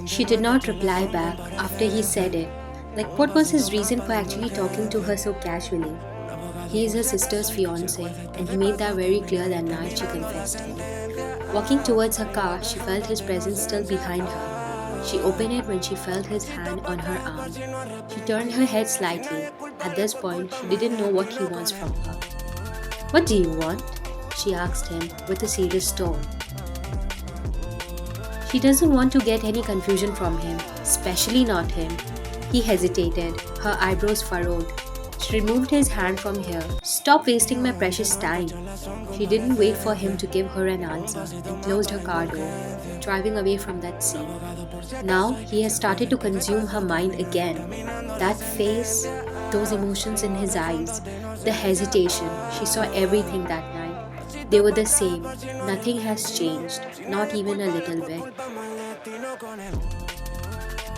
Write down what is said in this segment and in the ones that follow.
She did not reply back after he said it. Like, what was his reason for actually talking to her so casually? He is her sister's fiance, and he made that very clear that night she confessed him. Walking towards her car, she felt his presence still behind her. She opened it when she felt his hand on her arm. She turned her head slightly. At this point, she didn't know what he wants from her. What do you want? She asked him with a serious tone. She doesn't want to get any confusion from him, especially not him. He hesitated, her eyebrows furrowed. She removed his hand from her. Stop wasting my precious time. She didn't wait for him to give her an answer and closed her car door, driving away from that scene. Now he has started to consume her mind again. That face, those emotions in his eyes, the hesitation, she saw everything that night. They were the same. Nothing has changed, not even a little bit.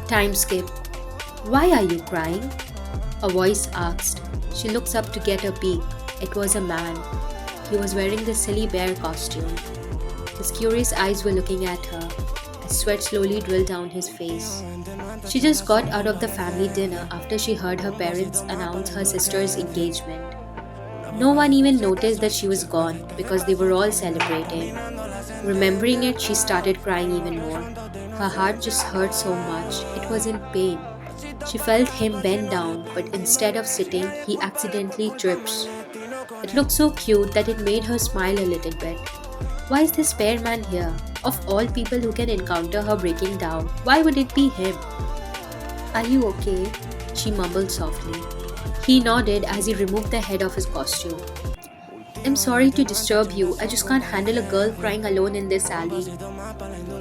Time skip. Why are you crying? A voice asked. She looks up to get a peek. It was a man. He was wearing the silly bear costume. His curious eyes were looking at her. A sweat slowly drilled down his face. She just got out of the family dinner after she heard her parents announce her sister's engagement. No one even noticed that she was gone because they were all celebrating. Remembering it, she started crying even more. Her heart just hurt so much, it was in pain. She felt him bend down, but instead of sitting, he accidentally trips. It looked so cute that it made her smile a little bit. Why is this fair man here? Of all people who can encounter her breaking down, why would it be him? Are you okay? She mumbled softly. He nodded as he removed the head of his costume. I'm sorry to disturb you, I just can't handle a girl crying alone in this alley.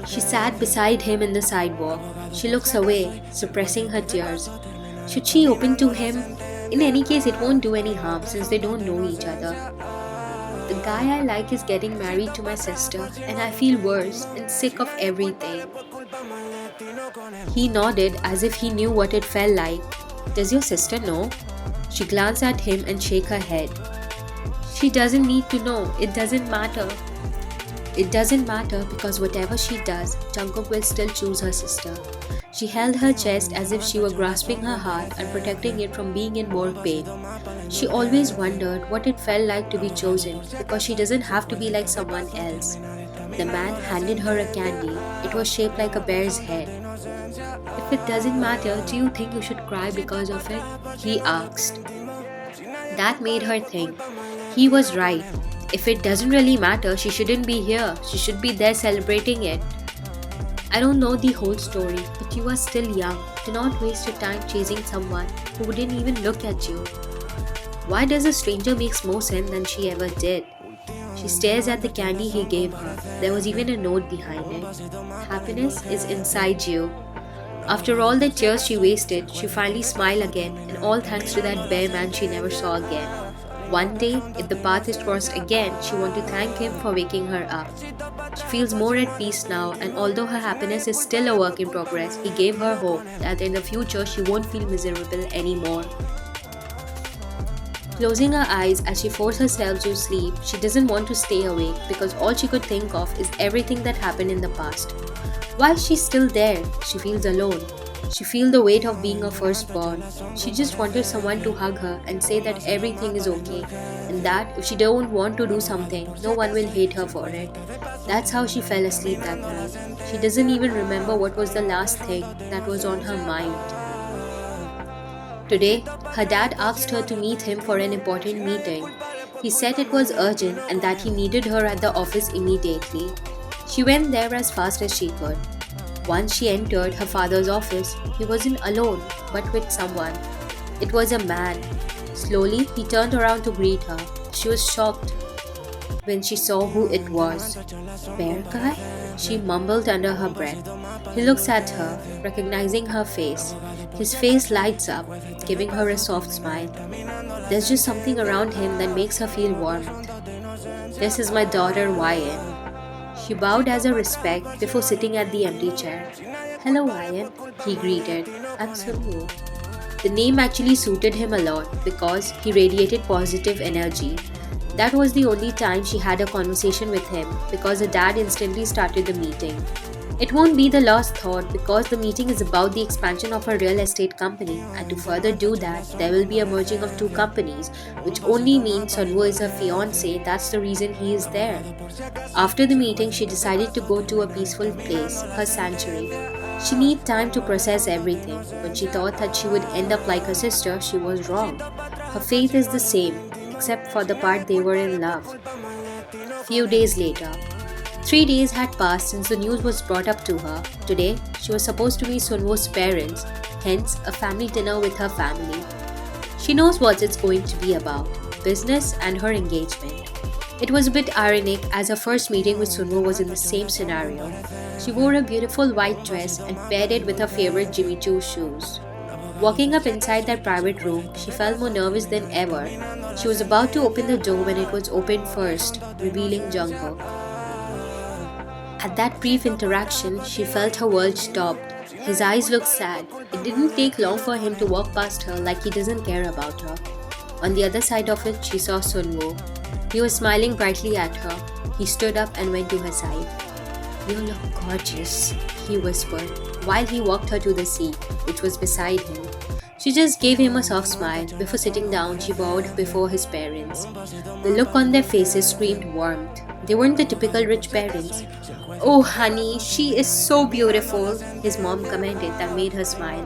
She sat beside him in the sidewalk. She looks away, suppressing her tears. Should she open to him? In any case, it won't do any harm since they don't know each other. The guy I like is getting married to my sister, and I feel worse and sick of everything. He nodded as if he knew what it felt like. Does your sister know? She glanced at him and shook her head. She doesn't need to know. It doesn't matter. It doesn't matter because whatever she does, Jungkook will still choose her sister. She held her chest as if she were grasping her heart and protecting it from being in more pain. She always wondered what it felt like to be chosen because she doesn't have to be like someone else. The man handed her a candy. It was shaped like a bear's head. If it doesn't matter, do you think you should cry because of it? He asked. That made her think. He was right. If it doesn't really matter, she shouldn't be here. She should be there celebrating it. I don't know the whole story, but you are still young. Do not waste your time chasing someone who wouldn't even look at you. Why does a stranger make more sense than she ever did? She stares at the candy he gave her. There was even a note behind it. Happiness is inside you. After all the tears she wasted, she finally smiled again, and all thanks to that bear man she never saw again. One day, if the path is crossed again, she wants to thank him for waking her up. She feels more at peace now, and although her happiness is still a work in progress, he gave her hope that in the future she won't feel miserable anymore. Closing her eyes as she forced herself to sleep, she doesn't want to stay awake because all she could think of is everything that happened in the past. Why is she still there? She feels alone. She feels the weight of being a firstborn. She just wanted someone to hug her and say that everything is okay and that if she don't want to do something, no one will hate her for it. That's how she fell asleep that night. She doesn't even remember what was the last thing that was on her mind. Today, her dad asked her to meet him for an important meeting. He said it was urgent and that he needed her at the office immediately. She went there as fast as she could. Once she entered her father's office, he wasn't alone, but with someone. It was a man. Slowly, he turned around to greet her. She was shocked when she saw who it was. Bear guy? She mumbled under her breath. He looks at her, recognizing her face. His face lights up, giving her a soft smile. There's just something around him that makes her feel warmth. This is my daughter, Ryan. She bowed as a respect before sitting at the empty chair. Hello, Ryan, he greeted. I'm Sunu. The name actually suited him a lot because he radiated positive energy. That was the only time she had a conversation with him because her dad instantly started the meeting. It won't be the last thought because the meeting is about the expansion of a real estate company, and to further do that, there will be a merging of two companies, which only means Sunwoo is her fiance. That's the reason he is there. After the meeting, she decided to go to a peaceful place, her sanctuary. She needed time to process everything. When she thought that she would end up like her sister, she was wrong. Her faith is the same, except for the part they were in love. Few days later, 3 days had passed since the news was brought up to her. Today, she was supposed to meet Sunwoo's parents, hence, a family dinner with her family. She knows what it's going to be about business and her engagement. It was a bit ironic as her first meeting with Sunwoo was in the same scenario. She wore a beautiful white dress and paired it with her favorite Jimmy Choo shoes. Walking up inside their private room, she felt more nervous than ever. She was about to open the door when it was opened first, revealing Jungkook. At that brief interaction, she felt her world stopped. His eyes looked sad. It didn't take long for him to walk past her like he doesn't care about her. On the other side of it, she saw Sunwoo. He was smiling brightly at her. He stood up and went to her side. "You look gorgeous," he whispered, while he walked her to the seat, which was beside him. She just gave him a soft smile. Before sitting down, she bowed before his parents. The look on their faces screamed warmth. They weren't the typical rich parents. "Oh, honey, she is so beautiful," his mom commented that made her smile.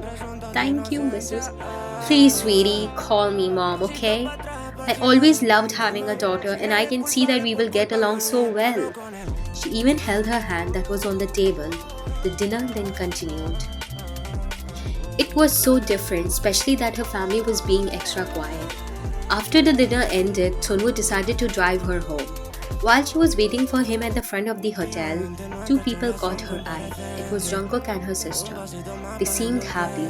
"Thank you, Mrs. Please, sweetie, call me mom, okay? I always loved having a daughter, and I can see that we will get along so well." She even held her hand that was on the table. The dinner then continued. It was so different, especially that her family was being extra quiet. After the dinner ended, Sunwoo decided to drive her home. While she was waiting for him at the front of the hotel, two people caught her eye. It was Jungkook and her sister. They seemed happy.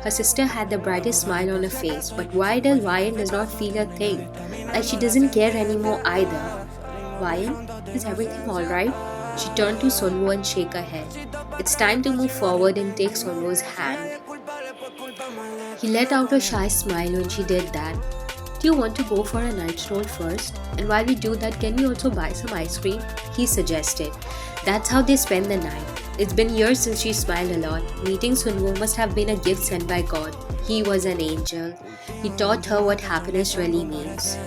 Her sister had the brightest smile on her face, but why does Ryan does not feel a thing? Like she doesn't care anymore either. "Ryan, is everything alright?" She turned to Sunwoo and shook her head. It's time to move forward and take Sunwoo's hand. He let out a shy smile when she did that. "Do you want to go for a night stroll first? And while we do that, can we also buy some ice cream?" he suggested. That's how they spent the night. It's been years since she smiled a lot. Meeting Sunwoo must have been a gift sent by God. He was an angel. He taught her what happiness really means.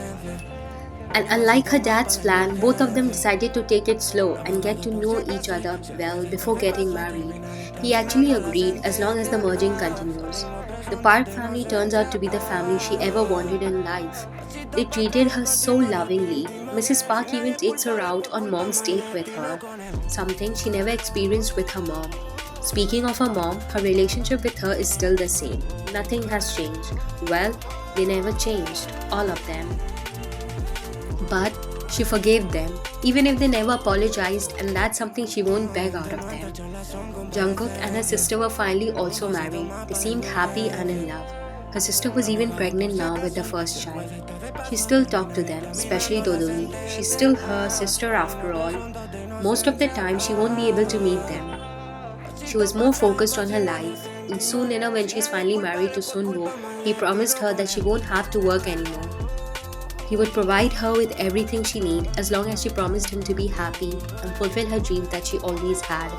And unlike her dad's plan, both of them decided to take it slow and get to know each other well before getting married. He actually agreed as long as the merging continues. The Park family turns out to be the family she ever wanted in life. They treated her so lovingly. Mrs. Park even takes her out on mom's date with her, something she never experienced with her mom. Speaking of her mom, her relationship with her is still the same. Nothing has changed. Well, they never changed, all of them. But she forgave them, even if they never apologized, and that's something she won't beg out of them. Jungkook and her sister were finally also married. They seemed happy and in love. Her sister was even pregnant now with the first child. She still talked to them, especially Dodoni. She's still her sister after all. Most of the time, she won't be able to meet them. She was more focused on her life, and soon enough, when she's finally married to Sunwoo, he promised her that she won't have to work anymore. He would provide her with everything she needed as long as she promised him to be happy and fulfill her dreams that she always had.